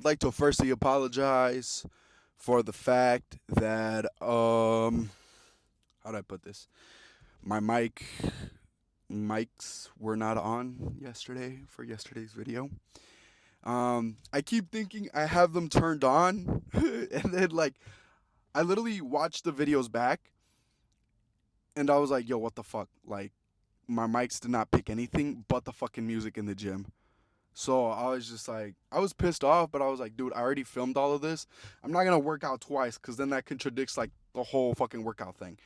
like to firstly apologize for the fact that how do I put this? My mics were not on yesterday for yesterday's video. I keep thinking I have them turned on, and then like I literally watched the videos back, and I was like, "Yo, what the fuck?" Like my mics did not pick anything but the fucking music in the gym. So I was just like, I was pissed off, but I was like, dude, I already filmed all of this. I'm not gonna work out twice because then that contradicts like the whole fucking workout thing.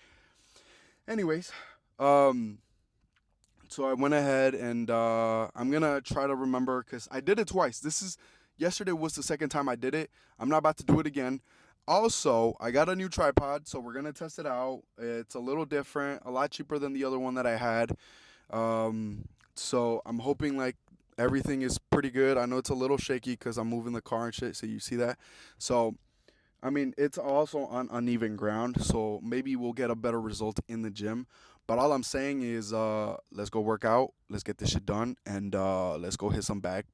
Anyways, um, so I went ahead and I'm gonna try to remember because I did it twice. Yesterday was the second time I did it. I'm not about to do it again. Also, I got a new tripod, so we're gonna test it out. It's a little different, a lot cheaper than the other one that I had. So I'm hoping like everything is pretty good. I know it's a little shaky because I'm moving the car and shit, so you see that. So I mean, it's also on uneven ground, so maybe we'll get a better result in the gym. But all I'm saying is, let's go work out, let's get this shit done, and let's go hit some back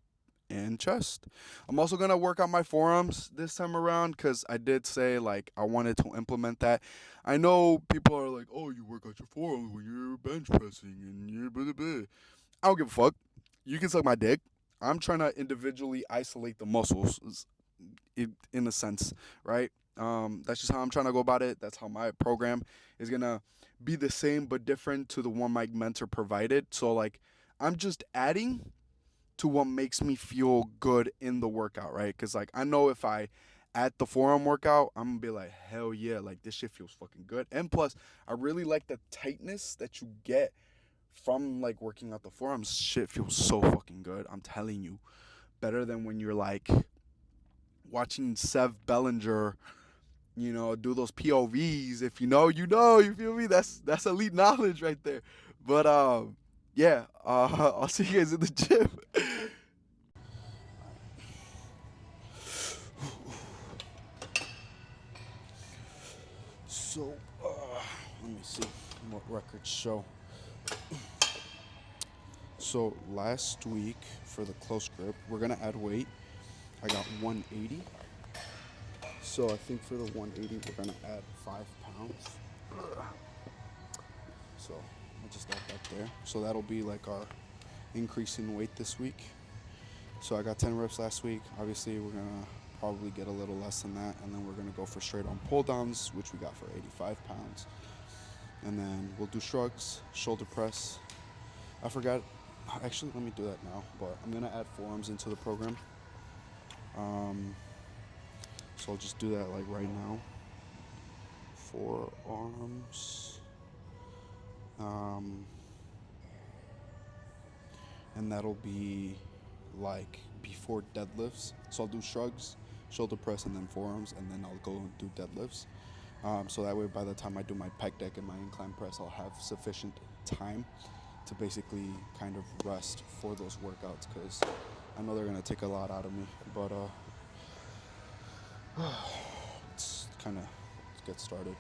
and chest. I'm also gonna work on my forearms this time around because I did say like I wanted to implement that. I know people are like, "Oh, you work out your forearms when you're bench pressing and you're blah blah blah." I don't give a fuck. You can suck my dick. I'm trying to individually isolate the muscles, in a sense, right? That's just how I'm trying to go about it. That's how my program is gonna be the same but different to the one my mentor provided. So like, I'm just adding to what makes me feel good in the workout, right? Because like I know if I at the forearm workout, I'm gonna be like, hell yeah, like this shit feels fucking good. And plus, I really like the tightness that you get from like working out the forearms. Shit feels so fucking good. I'm telling you, better than when you're like watching Sev Bellinger, do those POVs. If you know, you know. You feel me? That's elite knowledge right there. But yeah. I'll see you guys in the gym. So, let me see what records show. So last week for the close grip, we're gonna add weight. I got 180. So I think for the 180, we're gonna add 5 pounds. So I just got that there. So that'll be like our increase in weight this week. So I got 10 reps last week. Obviously, we're gonna probably get a little less than that, and then we're gonna go for straight on pull downs, which we got for 85 pounds. And then we'll do shrugs, shoulder press. I forgot. Actually, let me do that now. But I'm gonna add forearms into the program. Um, so I'll just do that like right now. Forearms. Um, and that'll be like before deadlifts. So I'll do shrugs, shoulder press, and then forearms, and then I'll go and do deadlifts. So that way, by the time I do my pec deck and my incline press, I'll have sufficient time to basically kind of rest for those workouts because I know they're gonna take a lot out of me. But it's kind of let's get started.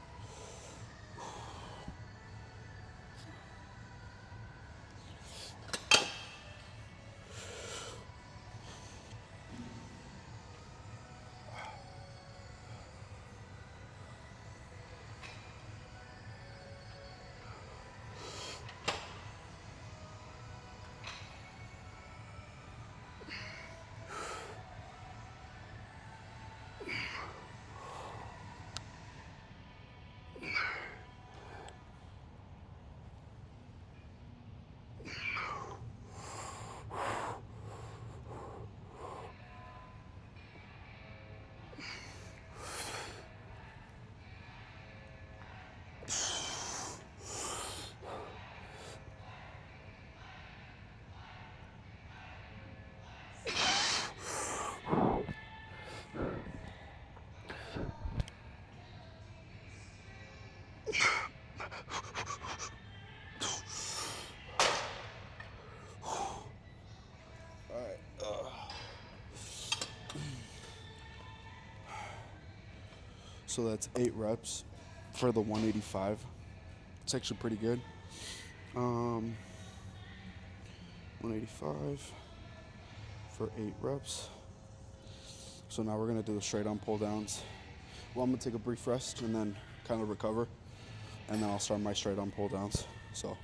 All right. So that's 8 reps for the 185. It's actually pretty good. 185 for 8 reps. So now we're gonna do the straight arm pull downs. Well, I'm gonna take a brief rest and then kind of recover, and then I'll start my straight arm pull downs. So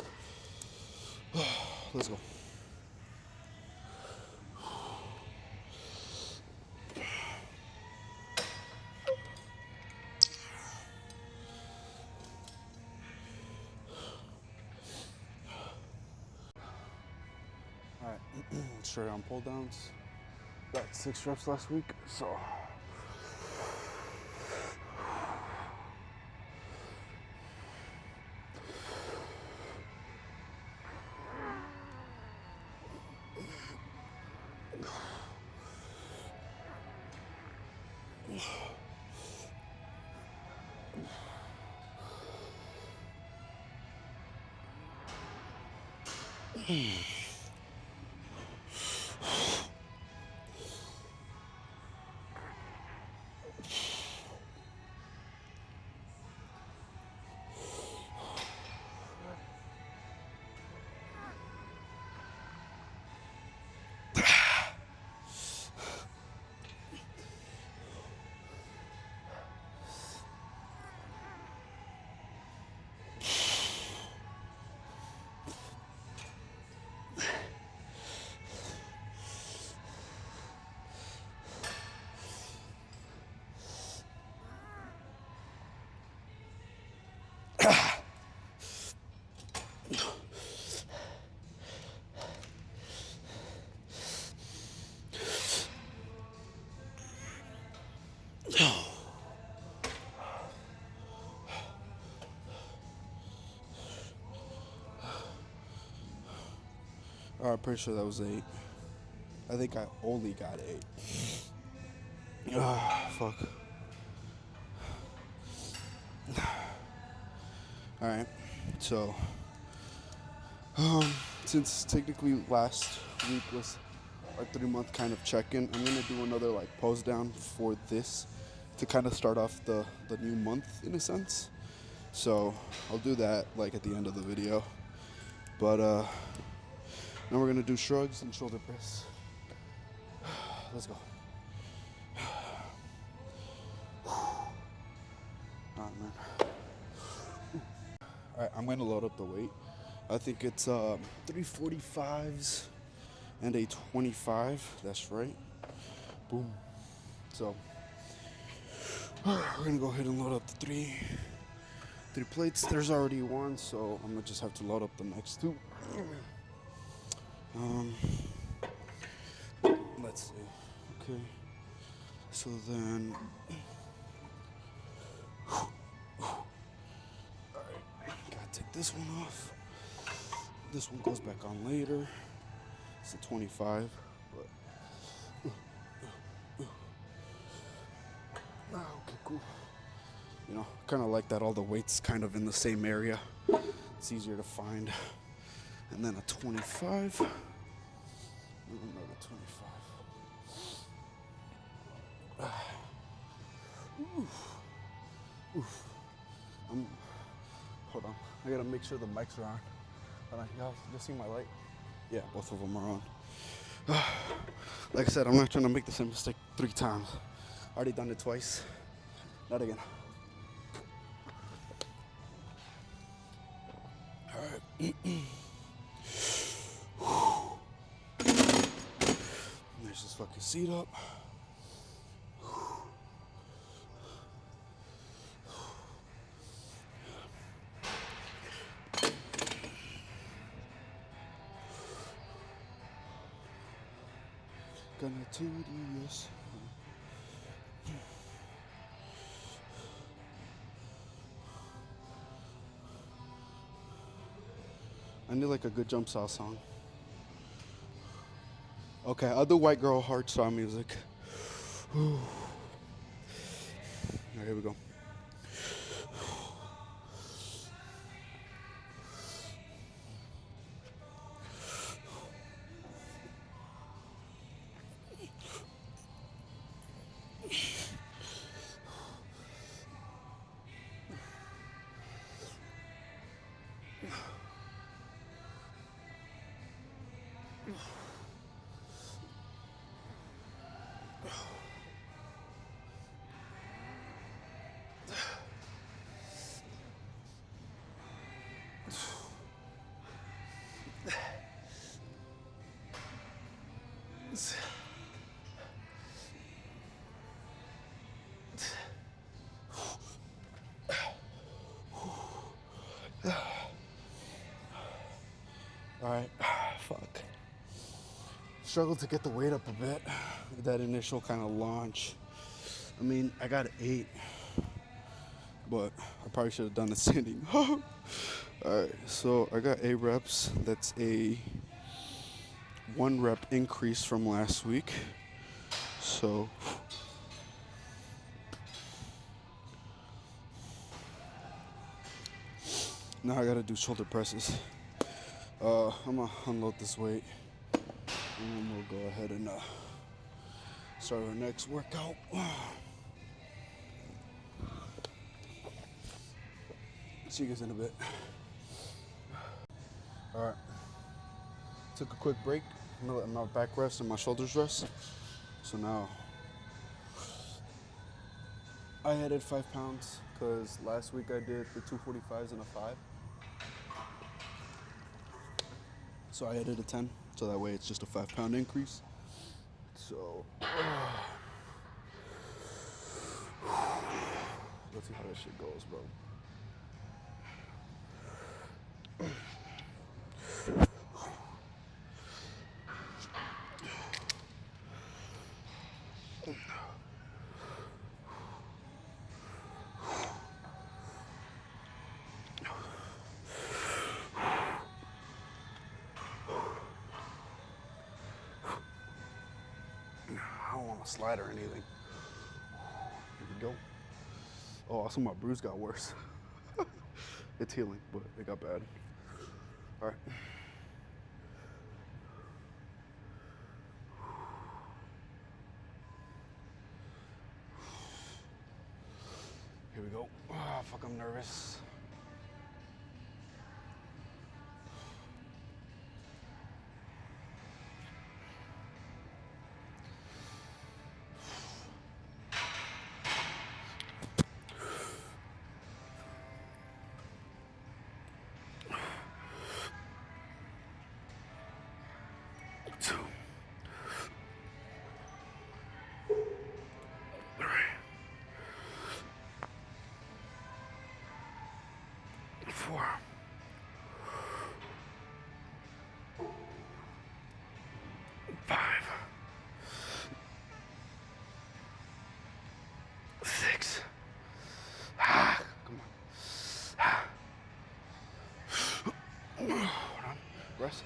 let's go. All right, straight arm pull downs. Got 6 reps last week, so. All right, pretty sure that was 8. I think I only got 8. Ah, fuck. All right, so since technically last week was our 3-month kind of check-in, I'm gonna do another like pose down for this to kind of start off the new month in a sense. So I'll do that like at the end of the video. But now we're gonna do shrugs and shoulder press. Let's go. Alright, man. Alright, I'm gonna load up the weight. I think it's 345s and a 25. That's right. Boom. So we're gonna go ahead and load up the three plates. There's already one, so I'm gonna just have to load up the next 2. Let's see. Okay. So then, alright, gotta take this one off. This one goes back on later. It's a 25, but okay, cool. You know, kind of like that. All the weights kind of in the same area. It's easier to find. And then a 25. Another 25. Oof. Hold on. I gotta make sure the mics are on. Y'all see my light? Yeah, both of them are on. Like I said, I'm not trying to make the same mistake 3 times. Already done it twice. Not again. Alright. There's this fucking seat up. Gonna do this. I need like a good jump saw song. Okay, I'll do white girl hard saw music. Alright, here we go. All right, fuck. Struggled to get the weight up a bit. That initial kind of launch. I mean, I got 8, but I probably should have done it sitting. All right, so I got 8 reps. That's a 1 rep increase from last week. So now I gotta do shoulder presses. I'm gonna unload this weight, and then we'll go ahead and start our next workout. See you guys in a bit. All right. Took a quick break. My back rest and my shoulders rest. So now I added 5 pounds because last week I did the 245s and a 5. So I added a 10. So that way it's just a 5-pound increase. So let's see how that shit goes, bro. I don't want to slide or anything. Here we go. Oh, also my bruise got worse. It's healing, but it got bad. All right. Here we go. Ah, fuck, I'm nervous. Four. 5. 6. Come on. Hold on. Rest.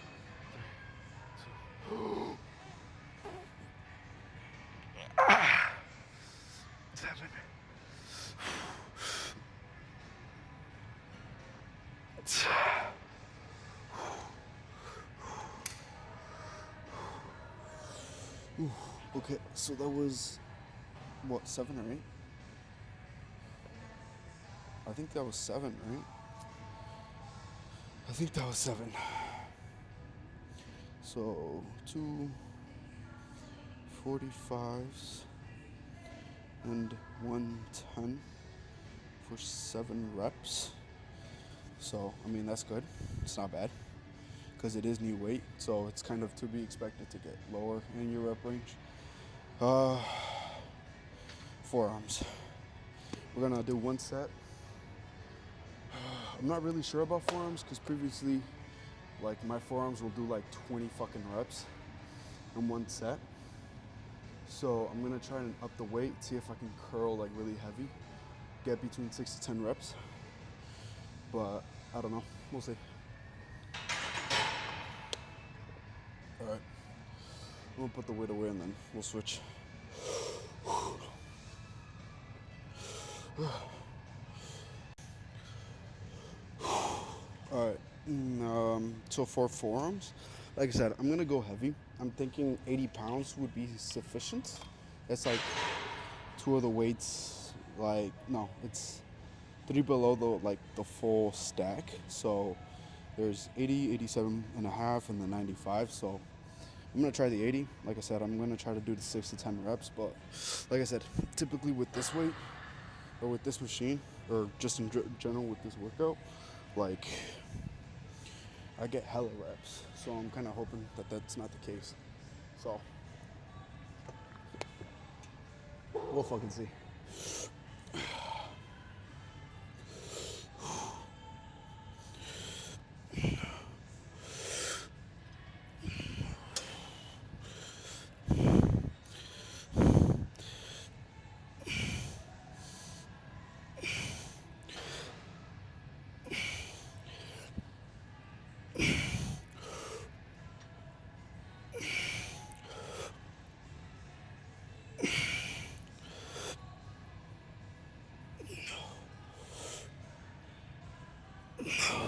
7. Okay, so that was what, 7 or 8? I think that was 7, right? I think that was 7. So 2 45s and 110 for 7 reps. So, I mean, that's good. It's not bad because it is new weight. So it's kind of to be expected to get lower in your rep range. Forearms. We're gonna do 1 set. I'm not really sure about forearms because previously, like, my forearms will do like 20 fucking reps in 1 set. So I'm gonna try and up the weight, see if I can curl like really heavy, get between 6 to 10 reps. But I don't know. We'll see. All right. I'm gonna put the weight away and then we'll switch. All right. So for forearms, like I said, I'm gonna go heavy. I'm thinking 80 pounds would be sufficient. It's like 2 of the weights. Like, no, it's 3 below the full stack. So there's 80, 87 and a half, and the 95. So I'm gonna try the 80. Like I said, I'm gonna try to do the 6 to 10 reps. But like I said, typically with this weight or with this machine or just in general with this workout, like, I get hella reps. So I'm kind of hoping that that's not the case. So we'll fucking see. 15,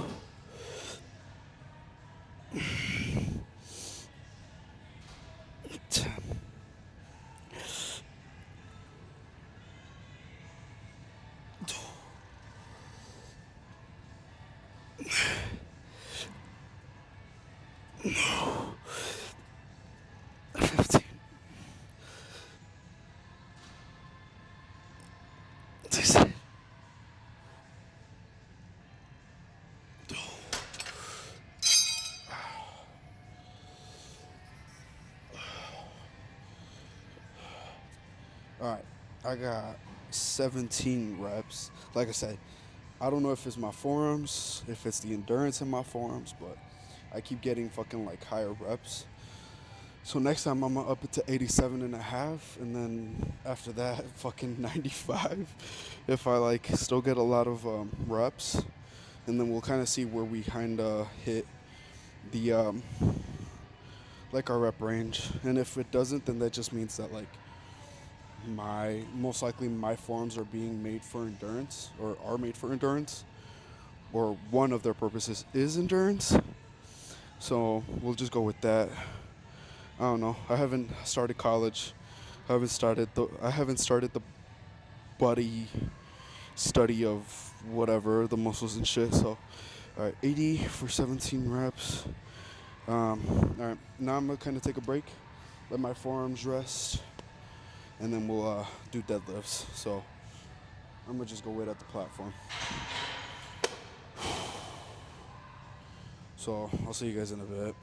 16. All right, I got 17 reps. Like I said, I don't know if it's my forearms, if it's the endurance in my forearms, but I keep getting fucking like higher reps. So next time I'm gonna up it to 87 and a half, and then after that, fucking 95. If I like still get a lot of reps, and then we'll kind of see where we kind of hit the like our rep range. And if it doesn't, then that just means that like my most likely my forms are being made for endurance or are made for endurance, or one of their purposes is endurance. So we'll just go with that. I don't know. I haven't started college. I haven't started the body study of whatever the muscles and shit. So, all right, 80 for 17 reps. All right, now I'm gonna kind of take a break, let my forearms rest, and then we'll do deadlifts. So I'm gonna just go wait at the platform. So I'll see you guys in a bit.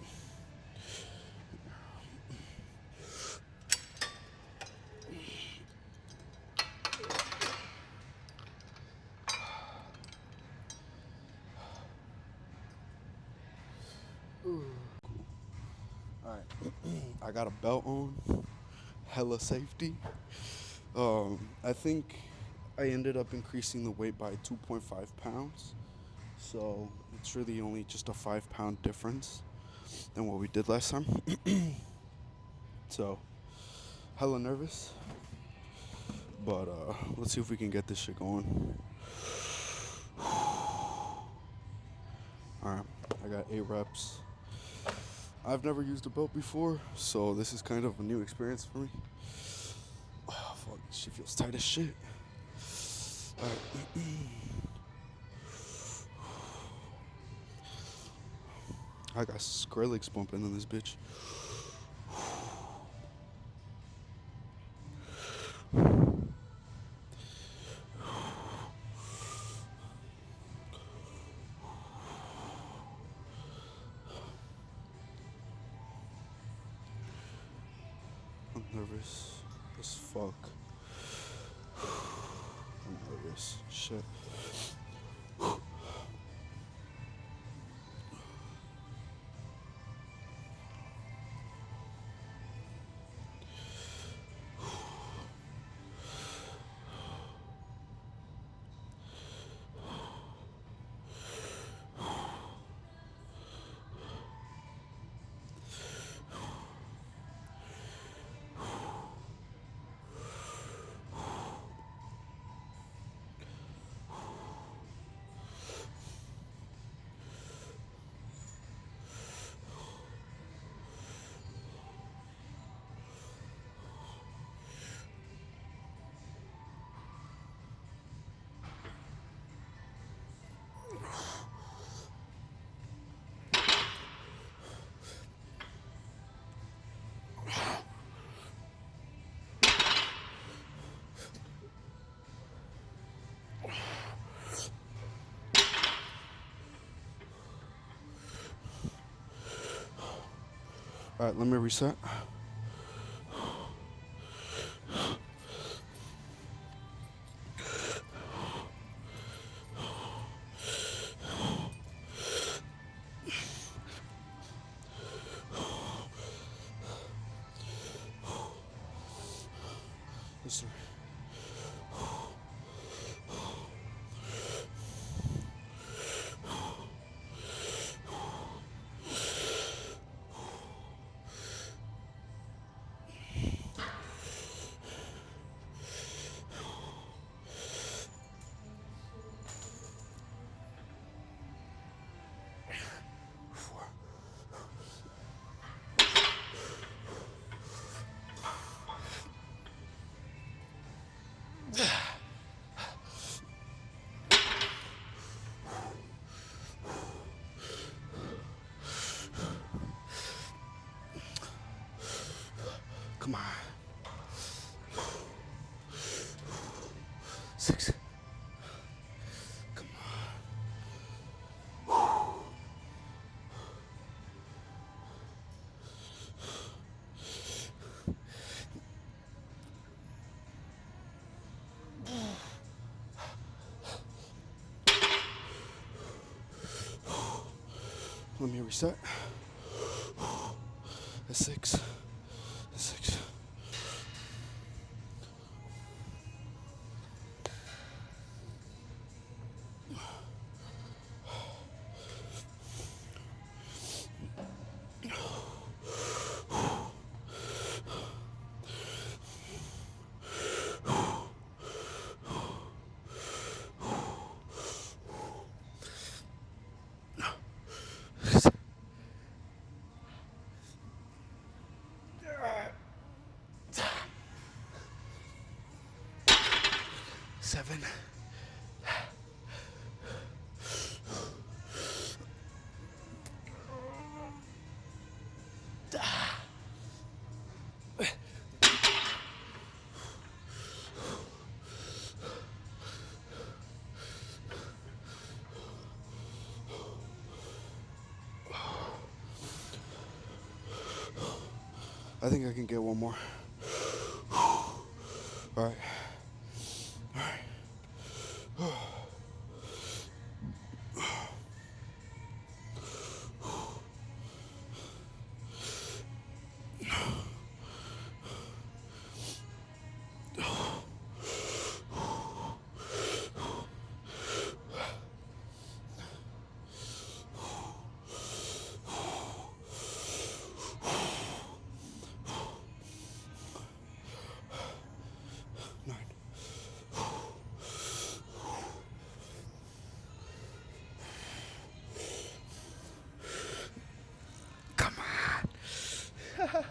All right, I got a belt on, hella safety. I think I ended up increasing the weight by 2.5 pounds. So it's really only just a 5 pound difference than what we did last time. So hella nervous, but let's see if we can get this shit going. All right, I got 8 reps. I've never used a belt before, so this is kind of a new experience for me. Oh, fuck, she feels tight as shit. All right. I got Skrillex bumping in this bitch. I'm nervous as fuck. I'm nervous. Shit. All right, let me reset. Yes, sir. Come on. 6. Come on. Let me reset. That's 6. That's 6. Seven. I think I can get one more. All right. All right. 9. Come on.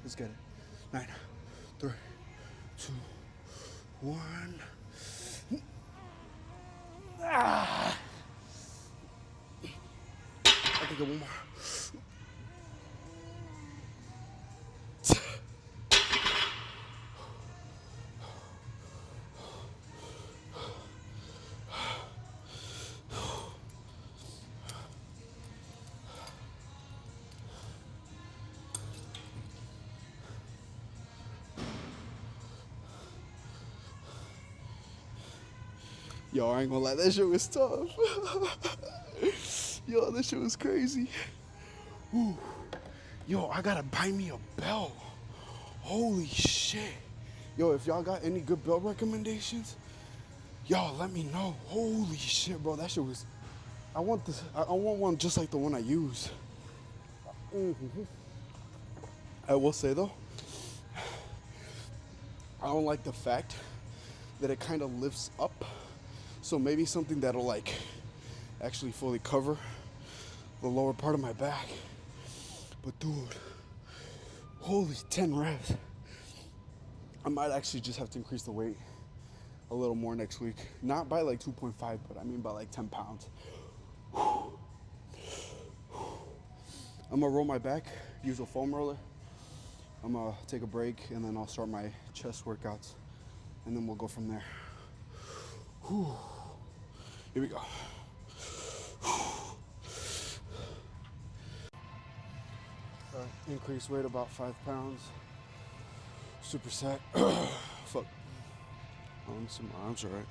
Let's get it. 9, 3, 2, 1. Ah. I can get one more. Yo, I ain't gonna lie, that shit was tough. Yo, that shit was crazy. Ooh. Yo, I gotta buy me a belt. Holy shit. Yo, if y'all got any good belt recommendations, y'all let me know. Holy shit, bro, that shit was... I want this. I want one just like the one I use. Mm-hmm. I will say though, I don't like the fact that it kind of lifts up. So maybe something that'll like actually fully cover the lower part of my back. But dude, holy 10 reps. I might actually just have to increase the weight a little more next week. Not by like 2.5, but I mean by like 10 pounds. I'm gonna roll my back, use a foam roller. I'm gonna take a break and then I'll start my chest workouts and then we'll go from there. Whew. Here we go. Increase weight about 5 pounds. Superset. Fuck. Arms, my arms are right.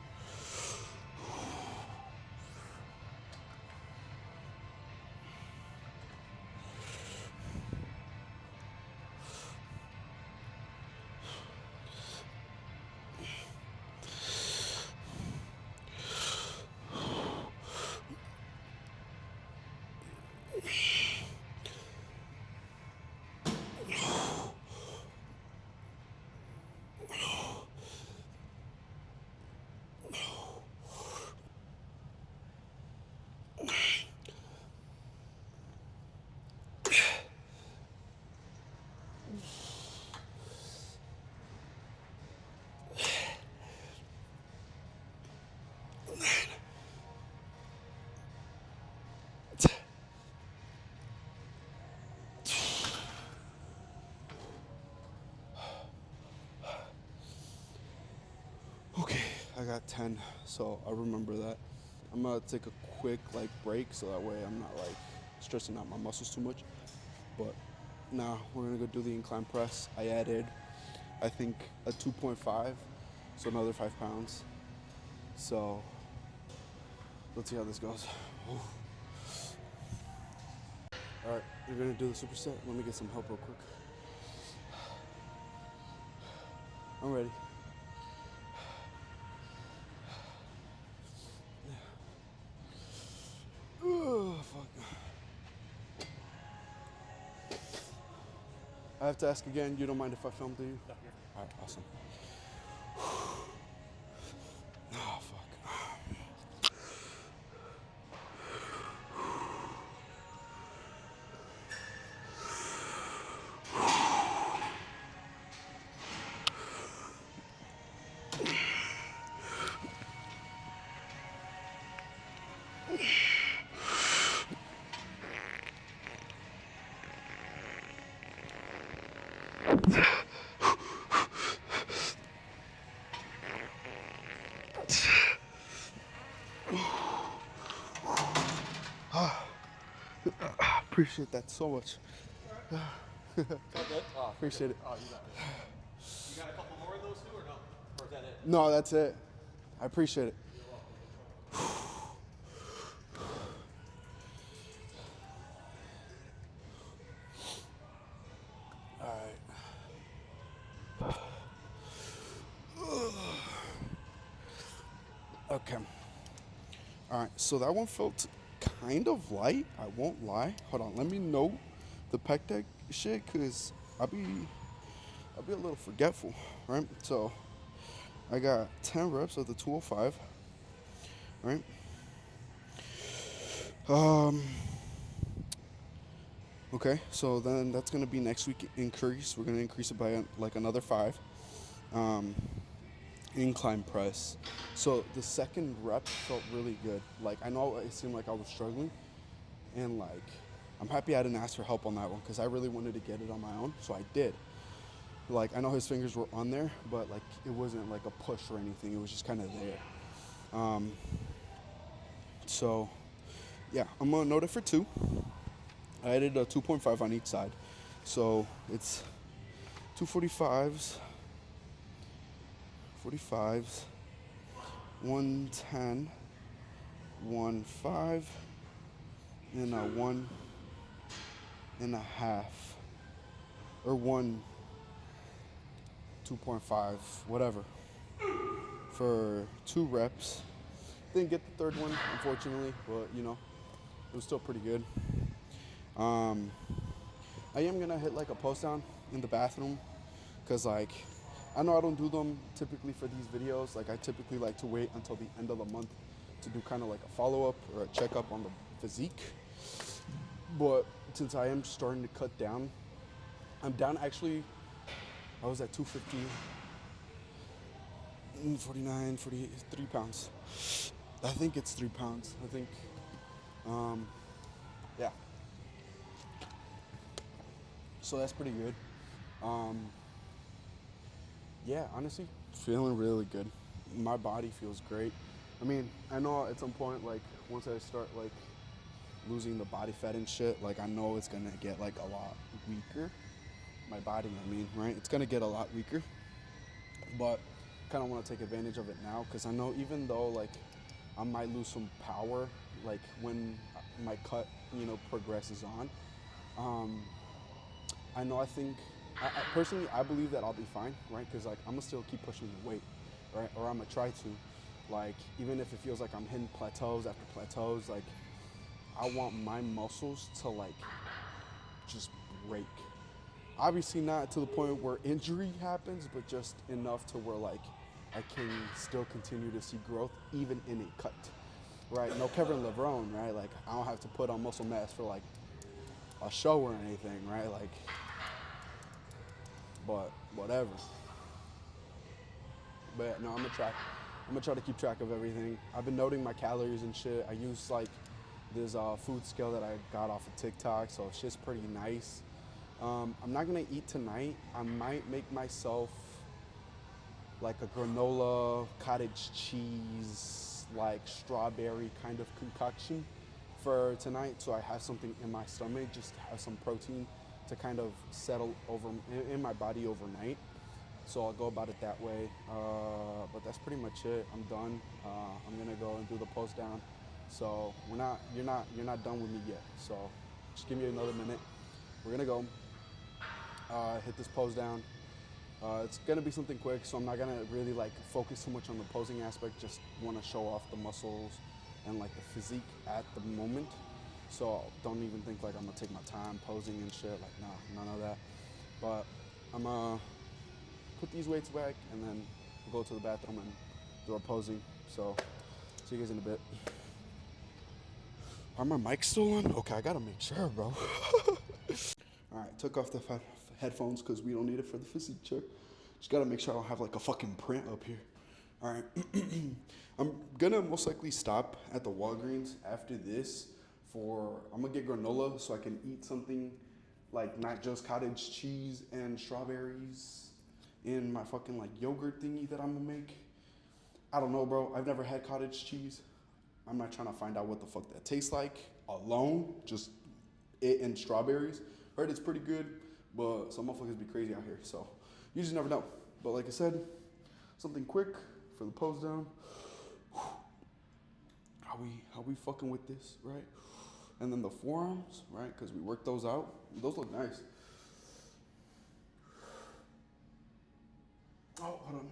got 10, so I remember that. I'm gonna take a quick like break so that way I'm not like stressing out my muscles too much. But now we're gonna go do the incline press. I added, I think, a 2.5, so another 5 pounds. So let's see how this goes. Ooh. All right, we're gonna do the superset. Let me get some help real quick. I'm ready. Oh, fuck. I have to ask again, you don't mind if I film, do you? No, you're fine. All right, awesome. Oh, fuck. Appreciate that so much. It's all good? Oh, Appreciate it. oh, you got it. You got a couple more of those too, or no? Or is that it? No, that's it. I appreciate it. All right. Okay. All right. So that one felt kind of light. I won't lie. Hold on. Let me note the pec deck shit, cause I'll be a little forgetful, right? So I got 10 reps of the 205, right? Okay, so then that's gonna be next week increase. We're gonna increase it by like another 5. Incline press. So the second rep felt really good. Like I know it seemed like I was struggling, and like I'm happy I didn't ask for help on that one because I really wanted to get it on my own. So I did. Like I know his fingers were on there, but like it wasn't like a push or anything. It was just kind of there. So yeah, I'm gonna note it for 2. I added a 2.5 on each side, so it's 245s, 45s, 110, 1.5, and a 1.5, or 2.5, whatever, for 2 reps. Didn't get the third one, unfortunately, but you know, it was still pretty good. I am gonna hit like a post down in the bathroom, cause like I know I don't do them typically for these videos. Like I typically like to wait until the end of the month to do kind of like a follow up or a checkup on the physique. But since I am starting to cut down, I'm down actually. I was at 250, 49, 43 pounds. I think it's 3 pounds. I think, yeah. So that's pretty good. Yeah, honestly, feeling really good. My body feels great. I mean, I know at some point, like once I start like losing the body fat and shit, like I know it's gonna get like a lot weaker. My body, I mean, right? It's gonna get a lot weaker. But kind of want to take advantage of it now because I know even though like I might lose some power, like when my cut, you know, progresses on. I know. I personally, I believe that I'll be fine, right? Because like I'm gonna still keep pushing the weight, right? Or I'm gonna try to, like even if it feels like I'm hitting plateaus after plateaus, like I want my muscles to like just break. Obviously not to the point where injury happens, but just enough to where like I can still continue to see growth even in a cut, right? No Kevin Levrone, right? Like I don't have to put on muscle mass for like a show or anything, right? Like, but whatever. But yeah, no, I'm gonna try to keep track of everything. I've been noting my calories and shit. I use like this food scale that I got off of TikTok, so it's just pretty nice. I'm not gonna eat tonight. I might make myself like a granola, cottage cheese, like strawberry kind of concoction for tonight. So I have something in my stomach, just to have some protein to kind of settle over in my body overnight. So I'll go about it that way. But that's pretty much it. I'm done. I'm gonna go and do the post down. So you're not done with me yet. So just give me another minute. We're gonna go hit this pose down. It's gonna be something quick, so I'm not gonna really like focus too much on the posing aspect. Just want to show off the muscles and like the physique at the moment. So don't even think like I'm gonna take my time posing and shit. Like nah, none of that. But I'm gonna put these weights back and then we'll go to the bathroom and do our posing. So see you guys in a bit. Are my mics still on? Okay, I gotta make sure, bro. All right, took off the headphones because we don't need it for the physique check. Just gotta make sure I don't have like a fucking print up here. All right, I'm gonna most likely stop at the Walgreens after this for, I'm gonna get granola so I can eat something like not just cottage cheese and strawberries in my fucking like yogurt thingy that I'm gonna make. I don't know, bro. I've never had cottage cheese. I'm not trying to find out what the fuck that tastes like alone. Just it and strawberries. Heard it's pretty good, but some motherfuckers be crazy out here. So you just never know. But like I said, something quick for the pose down. How we fucking with this, right? And then the forearms, right? Because we worked those out. Those look nice. Oh, hold on.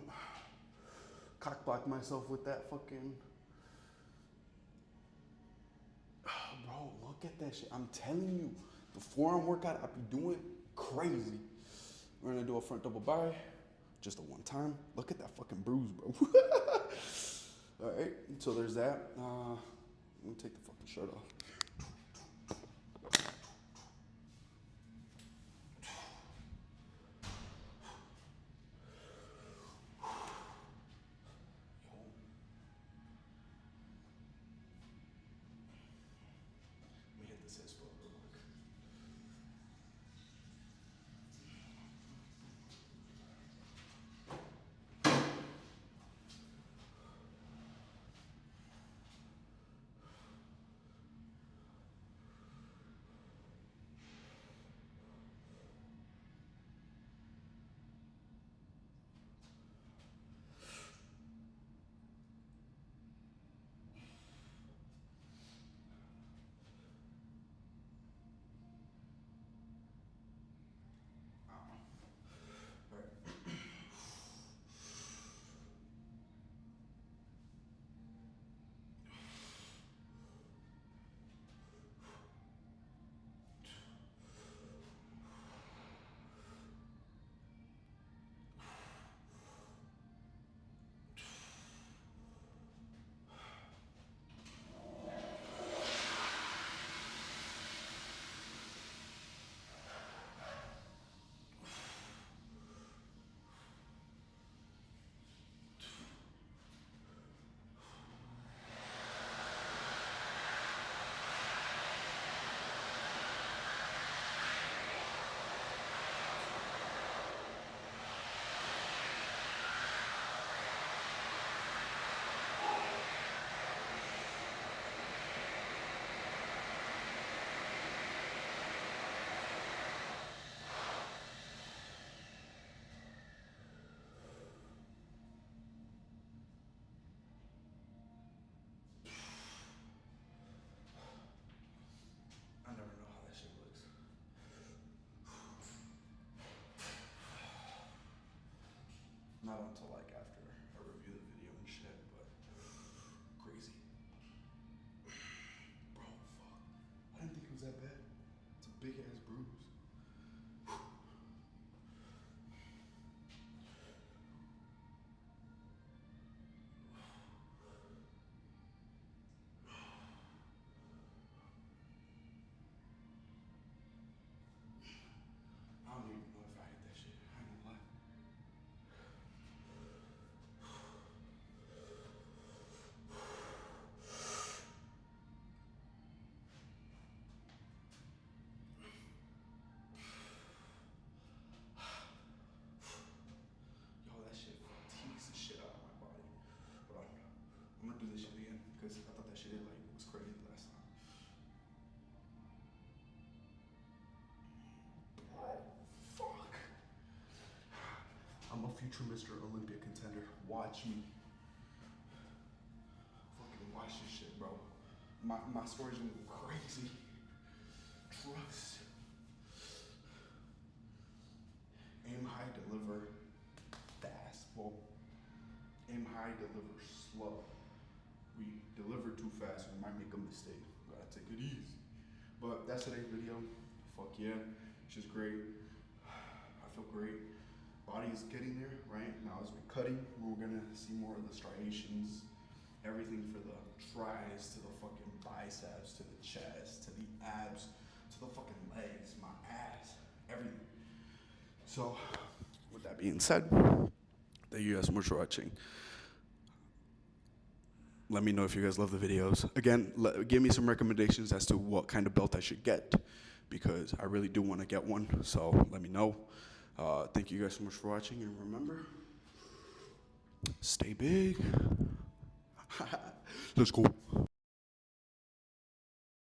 Cock block myself with that fucking. Bro, look at that shit. I'm telling you, the forearm workout I be doing crazy. We're gonna do a front double by, just a one time. Look at that fucking bruise, bro. All right, so there's that. Let me take the fucking shirt off. Let me hit this hip spot real quick. All right. I never know how that shit looks. Not until like after I review the video and shit, but crazy. Bro, fuck. I didn't think it was that bad. It's a big ass bruise. I don't even know if I hit that shit. I ain't gonna lie. because I thought that shit like was crazy last time. Oh, fuck. I'm a future Mr. Olympia contender. Watch me. Fucking watch this shit, bro. My story's gonna go crazy. Trust. Aim high, deliver fast. Well, aim high, deliver slow. We deliver too fast, we might make a mistake. Gotta take it easy. But that's today's video. Fuck yeah, she's great. I feel great. Body's getting there, right? Now as we're cutting, we're gonna see more of the striations. Everything for the tries to the fucking biceps, to the chest, to the abs, to the fucking legs, my ass, everything. So, with that being said, thank you guys so much for watching. Let me know if you guys love the videos. Again, give me some recommendations as to what kind of belt I should get, because I really do want to get one. So let me know. Thank you guys so much for watching, and remember, stay big. Let's go.